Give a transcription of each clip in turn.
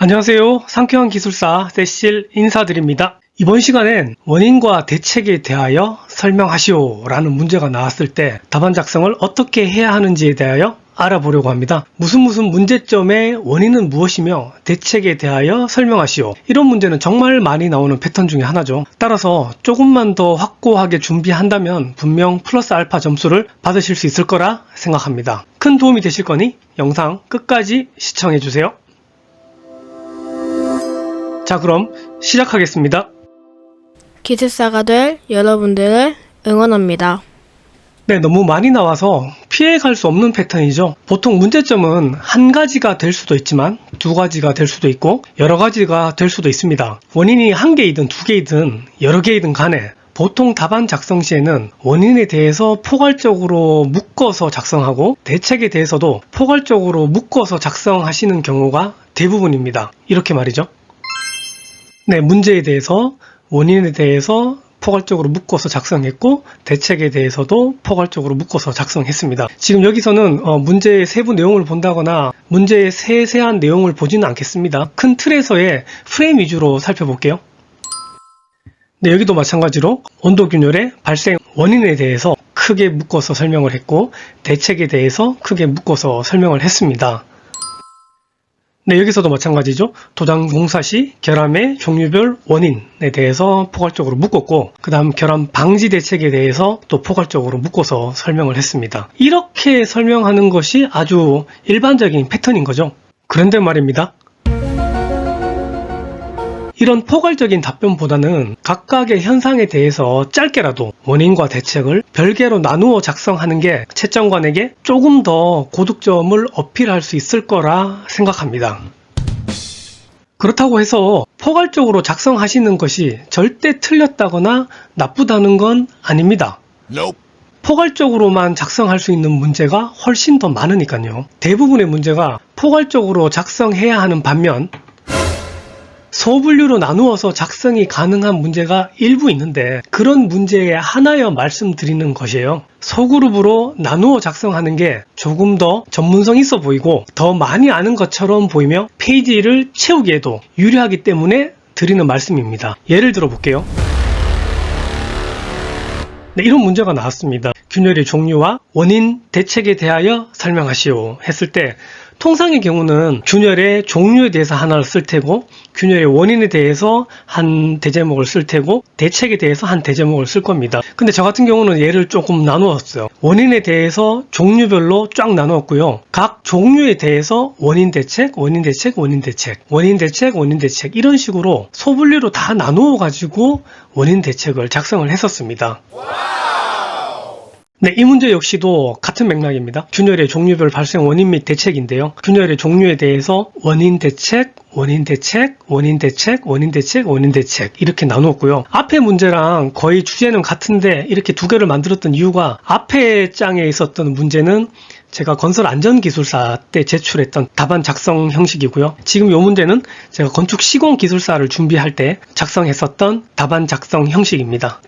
안녕하세요. 상쾌한 기술사 세실 인사드립니다. 이번 시간엔 원인과 대책에 대하여 설명하시오 라는 문제가 나왔을 때 답안 작성을 어떻게 해야 하는지에 대하여 알아보려고 합니다. 무슨 문제점의 원인은 무엇이며 대책에 대하여 설명하시오. 이런 문제는 정말 많이 나오는 패턴 중에 하나죠. 따라서 조금만 더 확고하게 준비한다면 분명 플러스 알파 점수를 받으실 수 있을 거라 생각합니다. 큰 도움이 되실 거니 영상 끝까지 시청해주세요. 자, 그럼 시작하겠습니다. 기술사가 될 여러분들을 응원합니다. 네, 너무 많이 나와서 피해갈 수 없는 패턴이죠. 보통 문제점은 한 가지가 될 수도 있지만 두 가지가 될 수도 있고 여러 가지가 될 수도 있습니다. 원인이 한 개이든 두 개이든 여러 개이든 간에 보통 답안 작성 시에는 원인에 대해서 포괄적으로 묶어서 작성하고 대책에 대해서도 포괄적으로 묶어서 작성하시는 경우가 대부분입니다. 이렇게 말이죠. 네, 문제에 대해서 원인에 대해서 포괄적으로 묶어서 작성했고 대책에 대해서도 포괄적으로 묶어서 작성했습니다. 지금 여기서는 문제의 세부 내용을 본다거나 문제의 세세한 내용을 보지는 않겠습니다. 큰 틀에서의 프레임 위주로 살펴볼게요. 네, 여기도 마찬가지로 온도균열의 발생 원인에 대해서 크게 묶어서 설명을 했고 대책에 대해서 크게 묶어서 설명을 했습니다. 네, 여기서도 마찬가지죠. 도장 공사 시 결함의 종류별 원인에 대해서 포괄적으로 묶었고 그 다음 결함 방지 대책에 대해서 또 포괄적으로 묶어서 설명을 했습니다. 이렇게 설명하는 것이 아주 일반적인 패턴인 거죠. 그런데 말입니다. 이런 포괄적인 답변보다는 각각의 현상에 대해서 짧게라도 원인과 대책을 별개로 나누어 작성하는 게 채점관에게 조금 더 고득점을 어필할 수 있을 거라 생각합니다. 그렇다고 해서 포괄적으로 작성하시는 것이 절대 틀렸다거나 나쁘다는 건 아닙니다. 포괄적으로만 작성할 수 있는 문제가 훨씬 더 많으니까요. 대부분의 문제가 포괄적으로 작성해야 하는 반면 소분류로 나누어서 작성이 가능한 문제가 일부 있는데 그런 문제에 하나여 말씀드리는 것이에요. 소그룹으로 나누어 작성하는 게 조금 더 전문성 있어 보이고 더 많이 아는 것처럼 보이며 페이지를 채우기에도 유리하기 때문에 드리는 말씀입니다. 예를 들어 볼게요. 네, 이런 문제가 나왔습니다. 균열의 종류와 원인, 대책에 대하여 설명하시오 했을 때 통상의 경우는 균열의 종류에 대해서 하나를 쓸 테고 균열의 원인에 대해서 한 대제목을 쓸 테고 대책에 대해서 한 대제목을 쓸 겁니다. 근데 저 같은 경우는 얘를 조금 나누었어요. 원인에 대해서 종류별로 쫙 나누었고요. 각 종류에 대해서 원인 대책, 원인 대책, 원인 대책, 원인 대책, 원인 대책 이런 식으로 소분류로 다 나누어 가지고 원인 대책을 작성을 했었습니다. 네, 이 문제 역시도 같은 맥락입니다. 균열의 종류별 발생 원인 및 대책인데요. 균열의 종류에 대해서 원인 대책, 원인 대책, 원인 대책, 원인 대책, 원인 대책 이렇게 나누었고요. 앞에 문제랑 거의 주제는 같은데 이렇게 두 개를 만들었던 이유가 앞에 장에 있었던 문제는 제가 건설안전기술사 때 제출했던 답안 작성 형식이고요. 지금 이 문제는 제가 건축시공기술사를 준비할 때 작성했었던 답안 작성 형식입니다.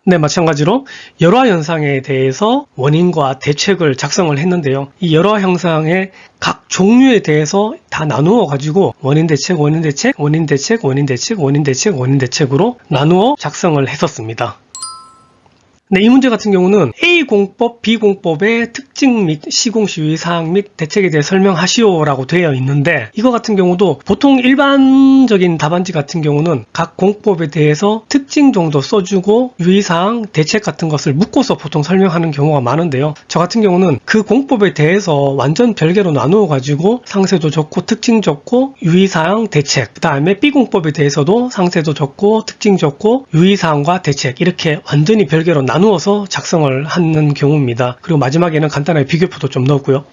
네, 마찬가지로 열화 현상에 대해서 원인과 대책을 작성을 했는데요. 이 열화 현상의 각 종류에 대해서 다 나누어 가지고 원인 대책, 원인 대책, 원인 대책, 원인 대책, 원인 대책, 원인 대책으로 나누어 작성을 했었습니다. 네, 이 문제 같은 경우는 A공법, B공법의 특징 및 시공시 유의사항 및 대책에 대해 설명하시오 라고 되어 있는데 이거 같은 경우도 보통 일반적인 답안지 같은 경우는 각 공법에 대해서 특징 정도 써주고 유의사항, 대책 같은 것을 묶어서 보통 설명하는 경우가 많은데요. 저 같은 경우는 그 공법에 대해서 완전 별개로 나누어 가지고 상세도 적고 특징 적고 유의사항, 대책 그 다음에 B공법에 대해서도 상세도 적고 특징 적고 유의사항과 대책 이렇게 완전히 별개로 나누어서 작성을 하는 경우입니다. 그리고 마지막에는 간단하게 비교표도 좀 넣었고요.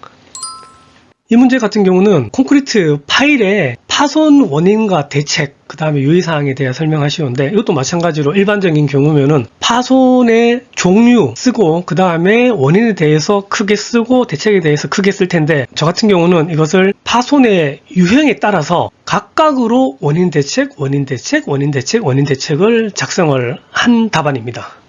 이 문제 같은 경우는 콘크리트 파일에 파손 원인과 대책 그 다음에 유의사항에 대해 설명하시는데 이것도 마찬가지로 일반적인 경우면은 파손의 종류 쓰고 그 다음에 원인에 대해서 크게 쓰고 대책에 대해서 크게 쓸 텐데 저 같은 경우는 이것을 파손의 유형에 따라서 각각으로 원인 대책, 원인 대책, 원인 대책, 원인 대책을 작성을 한 답안입니다.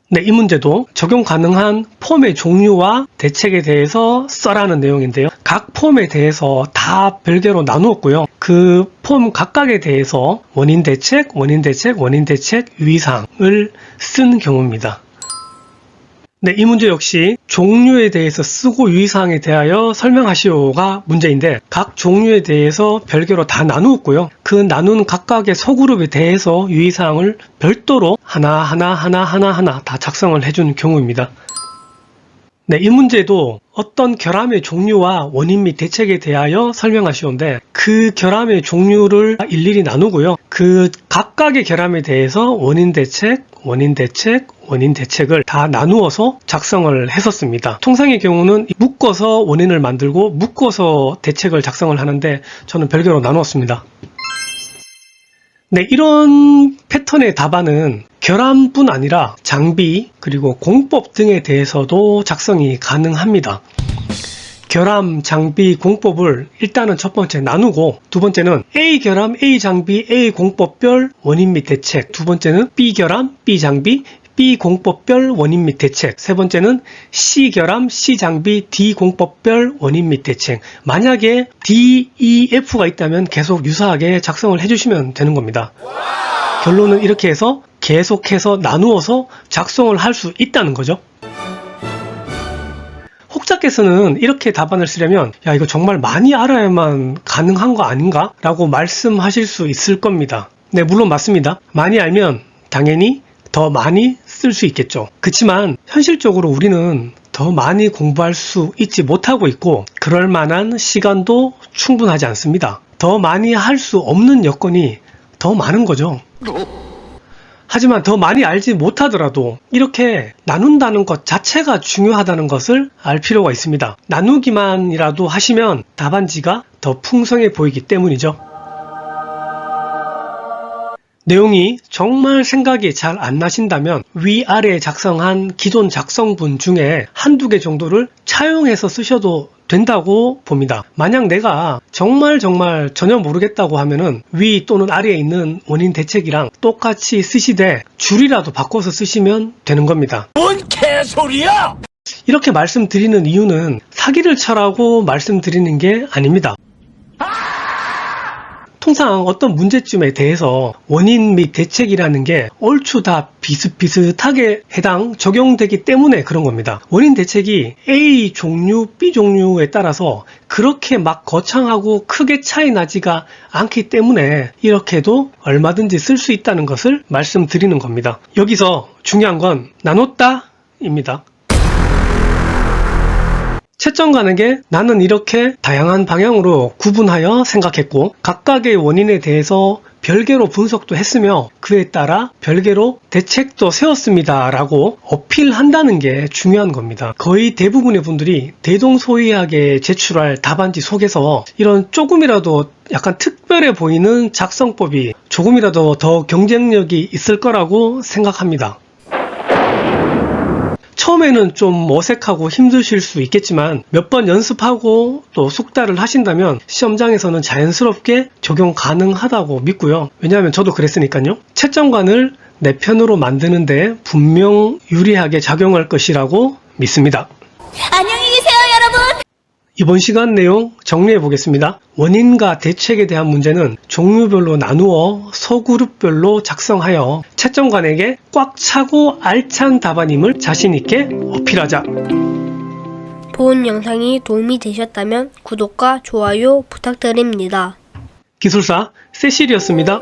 네, 이 문제도 적용 가능한 폼의 종류와 대책에 대해서 써라는 내용인데요. 각 폼에 대해서 다 별개로 나누었고요. 그 폼 각각에 대해서 원인 대책, 원인 대책, 원인 대책, 유의사항을 쓴 경우입니다. 네, 이 문제 역시 종류에 대해서 쓰고 유의사항에 대하여 설명하시오가 문제인데 각 종류에 대해서 별개로 다 나누었고요. 그 나눈 각각의 소그룹에 대해서 유의사항을 별도로 하나 다 작성을 해준 경우입니다. 네, 이 문제도 어떤 결함의 종류와 원인 및 대책에 대하여 설명하시오인데 그 결함의 종류를 일일이 나누고요. 그 각각의 결함에 대해서 원인 대책, 원인 대책, 원인 대책을 다 나누어서 작성을 했었습니다. 통상의 경우는 묶어서 원인을 만들고 묶어서 대책을 작성을 하는데 저는 별개로 나누었습니다. 네, 이런 패턴의 답안은 결함뿐 아니라 장비 그리고 공법 등에 대해서도 작성이 가능합니다. 결함, 장비, 공법을 일단은 첫 번째 나누고 두 번째는 A 결함, A 장비, A 공법별 원인 및 대책, 두 번째는 B 결함, B 장비, B 공법별 원인 및 대책, 세 번째는 C 결함, C 장비, D 공법별 원인 및 대책. 만약에 D, E, F가 있다면 계속 유사하게 작성을 해주시면 되는 겁니다. 결론은 이렇게 해서 계속해서 나누어서 작성을 할 수 있다는 거죠. 혹자께서는 이렇게 답안을 쓰려면 야, 이거 정말 많이 알아야만 가능한 거 아닌가? 라고 말씀하실 수 있을 겁니다. 네, 물론 맞습니다. 많이 알면 당연히 더 많이 쓸 수 있겠죠. 그렇지만 현실적으로 우리는 더 많이 공부할 수 있지 못하고 있고 그럴 만한 시간도 충분하지 않습니다. 더 많이 할 수 없는 여건이 더 많은 거죠. 하지만 더 많이 알지 못하더라도 이렇게 나눈다는 것 자체가 중요하다는 것을 알 필요가 있습니다. 나누기만이라도 하시면 답안지가 더 풍성해 보이기 때문이죠. 내용이 정말 생각이 잘 안 나신다면 위아래에 작성한 기존 작성분 중에 한두 개 정도를 차용해서 쓰셔도 된다고 봅니다. 만약 내가 정말 전혀 모르겠다고 하면은 위 또는 아래에 있는 원인 대책이랑 똑같이 쓰시되 줄이라도 바꿔서 쓰시면 되는 겁니다. 뭔 개소리야! 이렇게 말씀드리는 이유는 사기를 쳐라고 말씀드리는 게 아닙니다. 통상 어떤 문제점에 대해서 원인 및 대책이라는 게 얼추 다 비슷비슷하게 적용되기 때문에 그런 겁니다. 원인 대책이 A 종류, B 종류에 따라서 그렇게 막 거창하고 크게 차이 나지가 않기 때문에 이렇게도 얼마든지 쓸 수 있다는 것을 말씀드리는 겁니다. 여기서 중요한 건 나눴다 입니다. 채점 가는 게 나는 이렇게 다양한 방향으로 구분하여 생각했고 각각의 원인에 대해서 별개로 분석도 했으며 그에 따라 별개로 대책도 세웠습니다 라고 어필한다는 게 중요한 겁니다. 거의 대부분의 분들이 대동소이하게 제출할 답안지 속에서 이런 조금이라도 약간 특별해 보이는 작성법이 조금이라도 더 경쟁력이 있을 거라고 생각합니다. 처음에는 좀 어색하고 힘드실 수 있겠지만 몇 번 연습하고 또 숙달을 하신다면 시험장에서는 자연스럽게 적용 가능하다고 믿고요. 왜냐하면 저도 그랬으니까요. 채점관을 내 편으로 만드는데 분명 유리하게 작용할 것이라고 믿습니다. 안녕히 계세요, 여러분! 이번 시간 내용 정리해 보겠습니다. 원인과 대책에 대한 문제는 종류별로 나누어 소그룹별로 작성하여 채점관에게 꽉 차고 알찬 답안임을 자신있게 어필하자. 본 영상이 도움이 되셨다면 구독과 좋아요 부탁드립니다. 기술사 세실이었습니다.